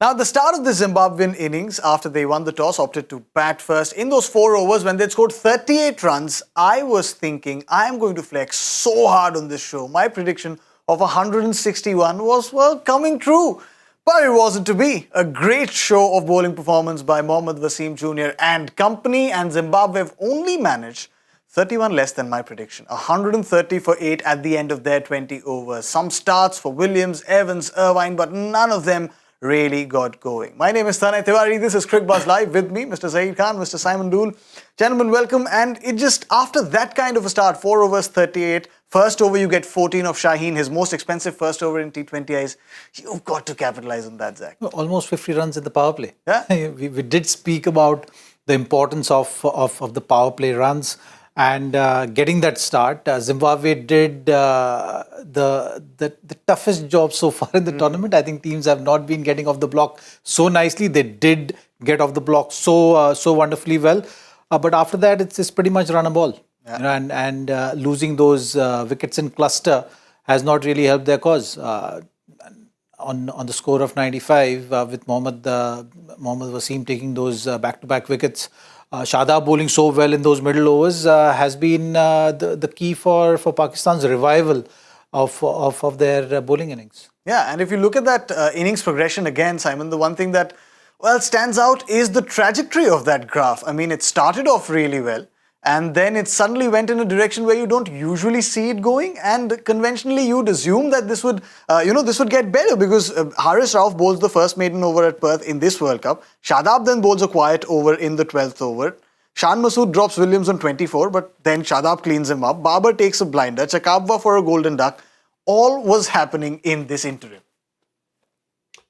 Now, at the start of the Zimbabwean innings, after they won the toss, opted to bat first. In those 4 overs, when they'd scored 38 runs, I was thinking, I'm going to flex so hard on this show. My prediction of 161 was, well, coming true. But it wasn't to be. A great show of bowling performance by Mohammad Wasim Jr. and company, and Zimbabwe have only managed 31 less than my prediction. 130 for 8 at the end of their 20 overs. Some starts for Williams, Evans, Irvine, but none of them really got going. My name is Tanay Tiwari. This is Cricbuzz Live. With me, Mr. Zaheer Khan, Mr. Simon Doull. Gentlemen, welcome. And it just, after that kind of a start, 4 overs, 38, first over you get 14 of Shaheen, his most expensive first over in T20 eyes. You've got to capitalize on that, Zach. Almost 50 runs in the power play. Yeah? we did speak about the importance of the power play runs and getting that start. Zimbabwe did the toughest job so far in the tournament. I think teams have not been getting off the block so nicely. They did get off the block so wonderfully well. But after that, it's pretty much run a ball. Yeah. You know, and losing those wickets in cluster has not really helped their cause. On the score of 95, with Mohammad Wasim taking those back-to-back wickets, Shadab bowling so well in those middle overs has been the key for Pakistan's revival of their bowling innings. Yeah, and if you look at that innings progression again, Simon, the one thing that, well, stands out is the trajectory of that graph. I mean, it started off really well, and then it suddenly went in a direction where you don't usually see it going. And conventionally, you'd assume that this would, this would get better because Haris Rauf bowls the first maiden over at Perth in this World Cup. Shadab then bowls a quiet over in the 12th over. Shan Masood drops Williams on 24, but then Shadab cleans him up. Babar takes a blinder. Chakabwa for a golden duck. All was happening in this interim.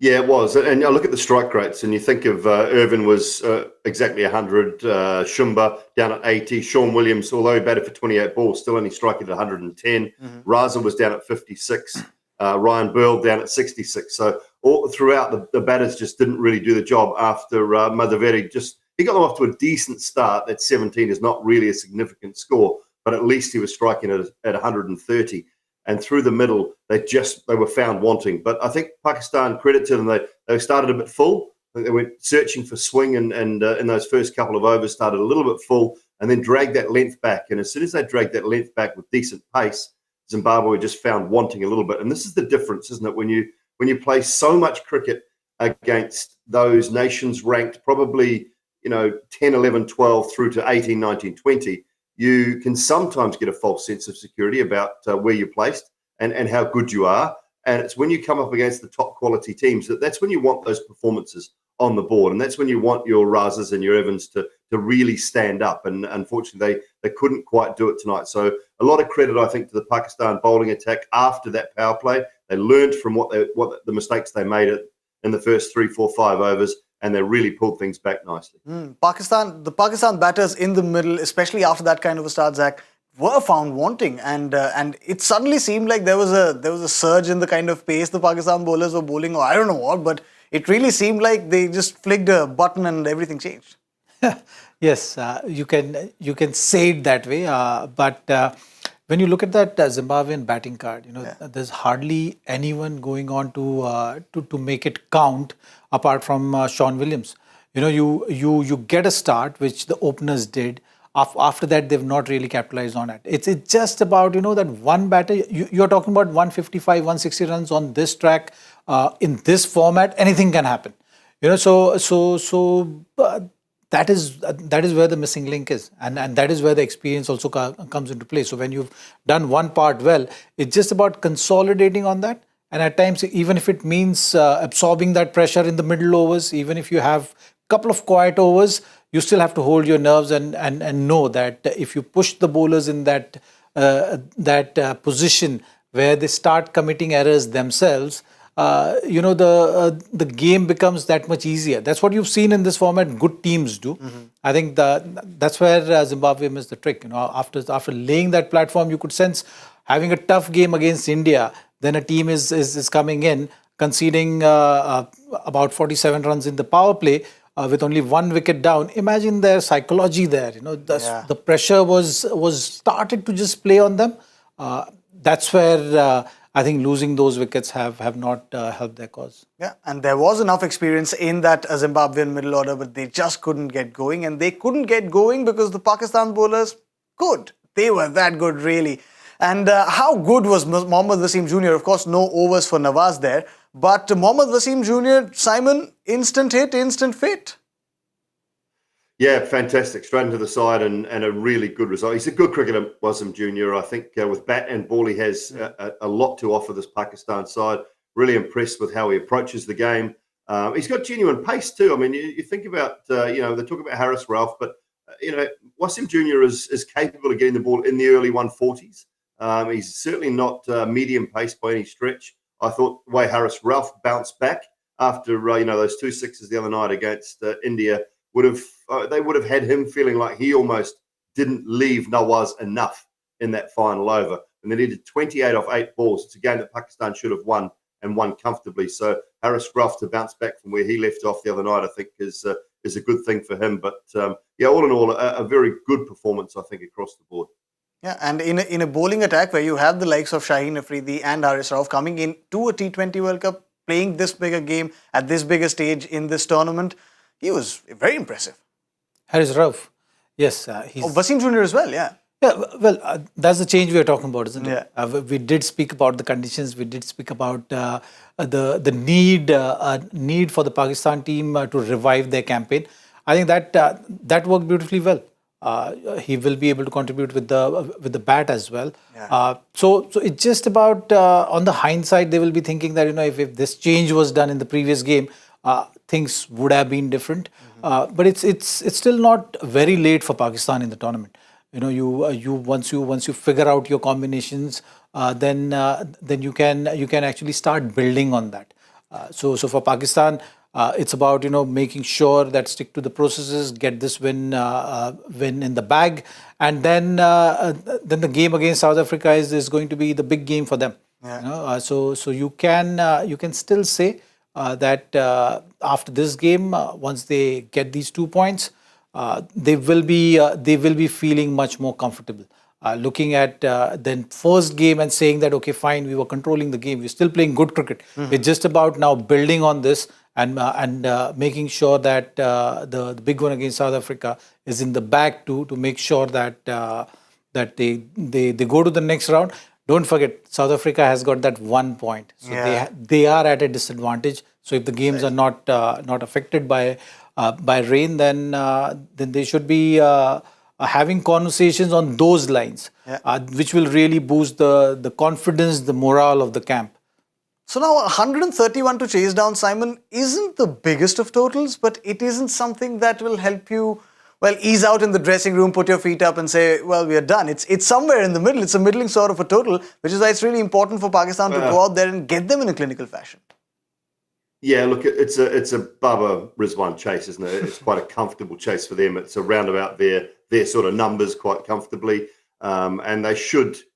Yeah, it was. And I look at the strike rates and you think of Irvin was exactly 100, Shumba down at 80, Sean Williams, although he batted for 28 balls, still only striking at 110. Raza was down at 56, Ryan Burl down at 66. So all throughout, the batters just didn't really do the job after Madhaveri he got them off to a decent start. That 17 is not really a significant score, but at least he was striking at 130. And through the middle, they were found wanting. But I think Pakistan, credit to them, they started a bit full. They went searching for swing and in those first couple of overs started a little bit full and then dragged that length back. And as soon as they dragged that length back with decent pace, Zimbabwe just found wanting a little bit. And this is the difference, isn't it? When you play so much cricket against those nations ranked probably 10, 11, 12 through to 18, 19, 20, you can sometimes get a false sense of security about where you're placed and how good you are. And it's when you come up against the top quality teams that's when you want those performances on the board. And that's when you want your Razas and your Evans to really stand up. And unfortunately, they couldn't quite do it tonight. So a lot of credit, I think, to the Pakistan bowling attack after that power play. They learned from what the mistakes they made in the first 3, 4, 5 overs. And they really pulled things back nicely. The Pakistan batters in the middle, especially after that kind of a start, Zach, were found wanting, and it suddenly seemed like there was a surge in the kind of pace the Pakistan bowlers were bowling, or I don't know what, but it really seemed like they just flicked a button and everything changed. Yes, you can say it that way, but when you look at that Zimbabwean batting card, there's hardly anyone going on to make it count apart from Sean Williams. You get a start, which the openers did. After that, they've not really capitalized on it. It's just about, that one batter. You're talking about 155, 160 runs on this track. In this format, anything can happen. That is where the missing link is, and that is where the experience also comes into play. So when you've done one part well, it's just about consolidating on that. And at times, even if it means absorbing that pressure in the middle overs, even if you have a couple of quiet overs, you still have to hold your nerves and know that if you push the bowlers in that position where they start committing errors themselves, the game becomes that much easier. That's what you've seen in this format. Good teams do. I think that's where Zimbabwe missed the trick. After laying that platform, you could sense having a tough game against India. Then a team is coming in, conceding about 47 runs in the power play with only 1 wicket down. Imagine their psychology there. The pressure was started to just play on them. That's where I think losing those wickets have not helped their cause. Yeah, and there was enough experience in that Zimbabwean middle order, but they just couldn't get going. And they couldn't get going because the Pakistan bowlers could. They were that good, really. And how good was Mohammad Wasim Jr.? Of course, no overs for Nawaz there. But Mohammad Wasim Jr., Simon, instant hit, instant fit. Yeah, fantastic. Straight into the side and a really good result. He's a good cricketer, Wasim Jr. I think with bat and ball, he has a lot to offer this Pakistan side. Really impressed with how he approaches the game. He's got genuine pace too. I mean, you think about, they talk about Harris Ralph, but, Wasim Jr. is capable of getting the ball in the early 140s. He's certainly not medium pace by any stretch. I thought the way Harris Ralph bounced back after, those 2 sixes the other night against India, they would have had him feeling like he almost didn't leave Nawaz enough in that final over. And they needed 28 off 8 balls. It's a game that Pakistan should have won and won comfortably. So Harris Ralph to bounce back from where he left off the other night, I think is a good thing for him. But all in all, a very good performance, I think, across the board. Yeah, and in a bowling attack where you have the likes of Shaheen Afridi and Haris Rauf coming in to a T20 World Cup, playing this bigger game at this bigger stage in this tournament, he was very impressive. Haris Rauf, yes. Wasim Jr. as well, yeah. Yeah, well, that's the change we are talking about, isn't it? Yeah. We did speak about the conditions. We did speak about the need for the Pakistan team to revive their campaign. I think that worked beautifully well. He will be able to contribute with the bat as well. Yeah. So it's just about on the hindsight, they will be thinking that if this change was done in the previous game, things would have been different. But it's still not very late for Pakistan in the tournament. Once you figure out your combinations, then you can actually start building on that. So for Pakistan, it's about making sure that stick to the processes, get this win in the bag, and then the game against South Africa is going to be the big game for them. Yeah. So you can still say that after this game, once they get these 2 points, they will be feeling much more comfortable. Looking at the first game and saying that, okay, fine, we were controlling the game, we're still playing good cricket. Mm-hmm. It's just about now building on this and making sure that the big one against South Africa is in the bag to make sure that they go to the next round. Don't forget, South Africa has got that 1 point, so they are at a disadvantage. So if the games are not affected by rain, then they should be having conversations on those lines, which will really boost the confidence, the morale of the camp. So now 131 to chase down, Simon, isn't the biggest of totals, but it isn't something that will help you, ease out in the dressing room, put your feet up and say, we are done. It's somewhere in the middle. It's a middling sort of a total, which is why it's really important for Pakistan to go out there and get them in a clinical fashion. Yeah, look, it's a Baba Rizwan chase, isn't it? It's quite a comfortable chase for them. It's around about their sort of numbers quite comfortably. And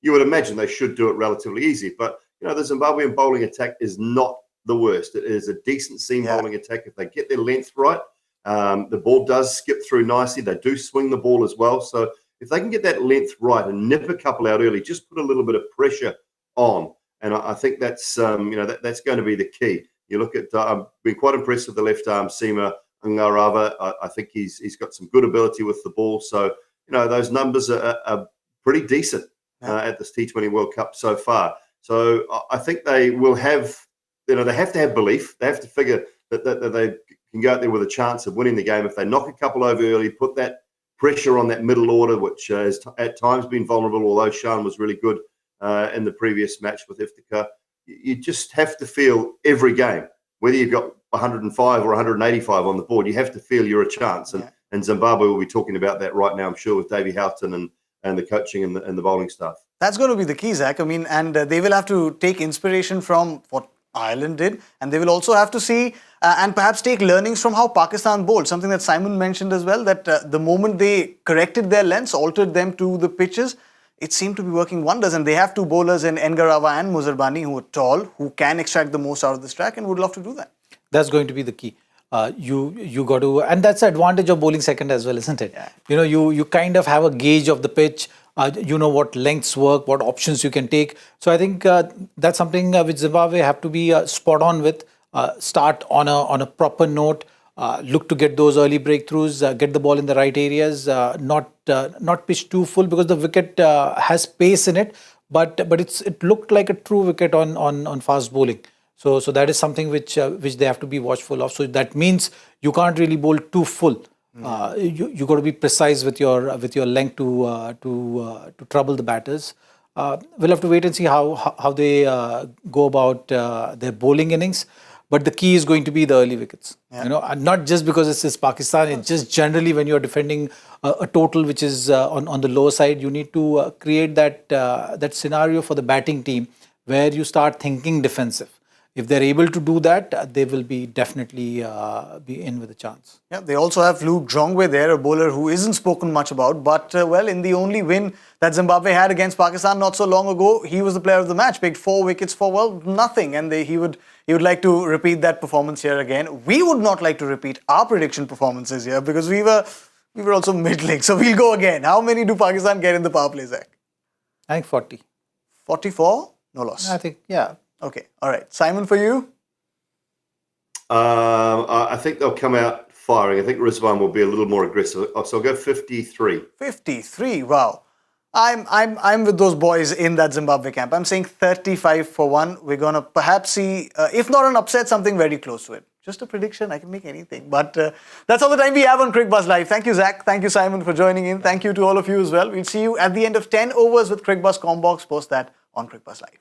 you would imagine they should do it relatively easy. But, the Zimbabwean bowling attack is not the worst. It is a decent seam bowling attack. If they get their length right, the ball does skip through nicely. They do swing the ball as well. So if they can get that length right and nip a couple out early, just put a little bit of pressure on. And I think that's, that's going to be the key. You look at, I've been quite impressed with the left arm seamer, Ngarava. I think he's got some good ability with the ball. So, those numbers are pretty decent at this T20 World Cup so far. So I think they will have, they have to have belief. They have to figure that they can go out there with a chance of winning the game. If they knock a couple over early, put that pressure on that middle order, which has at times been vulnerable, although Shan was really good in the previous match with Iftikhar. You just have to feel every game, whether you've got 105 or 185 on the board, you have to feel you're a chance. And Zimbabwe will be talking about that right now, I'm sure, with Davey Houghton and the coaching and the bowling staff. That's going to be the key, Zach. I mean, and they will have to take inspiration from what Ireland did, and they will also have to see and perhaps take learnings from how Pakistan bowled, something that Simon mentioned as well, that the moment they corrected their lengths, altered them to the pitches, it seemed to be working wonders. And they have two bowlers in Ngarava and Muzarbani who are tall, who can extract the most out of this track and would love to do that. That's going to be the key. You got to, and that's the advantage of bowling second as well, isn't it? Yeah. You kind of have a gauge of the pitch. You know what lengths work, what options you can take. So I think that's something which Zimbabwe have to be spot on with. Start on a proper note. Look to get those early breakthroughs, get the ball in the right areas, not pitch too full because the wicket has pace in it, but it looked like a true wicket on fast bowling. So that is something which they have to be watchful of. So that means you can't really bowl too full. You got to be precise with your length to trouble the batters. We'll have to wait and see how they go about their bowling innings. But the key is going to be the early wickets. Yeah. You know, and not just because it's Pakistan. It's just generally when you're defending a total which is on the lower side, you need to create that scenario for the batting team where you start thinking defensive. If they're able to do that, they will be definitely be in with a chance. Yeah, they also have Luke Jongwe there, a bowler who isn't spoken much about. But, well, in the only win that Zimbabwe had against Pakistan not so long ago, he was the player of the match, picked 4 wickets for, well, nothing. And he would like to repeat that performance here again. We would not like to repeat our prediction performances here because we were also middling. So we'll go again. How many do Pakistan get in the power play, Zach? I think 40. 44? No loss. I think, yeah. Okay, all right. Simon, for you? I think they'll come out firing. I think Rizwan will be a little more aggressive. So I'll go 53. 53. Wow. I'm with those boys in that Zimbabwe camp. I'm saying 35 for 1. We're gonna perhaps see, if not an upset, something very close to it. Just a prediction. I can make anything. But that's all the time we have on Cricbuzz Live. Thank you, Zach. Thank you, Simon, for joining in. Thank you to all of you as well. We'll see you at the end of 10 overs with Cricbuzz Combox. Post that on Cricbuzz Live.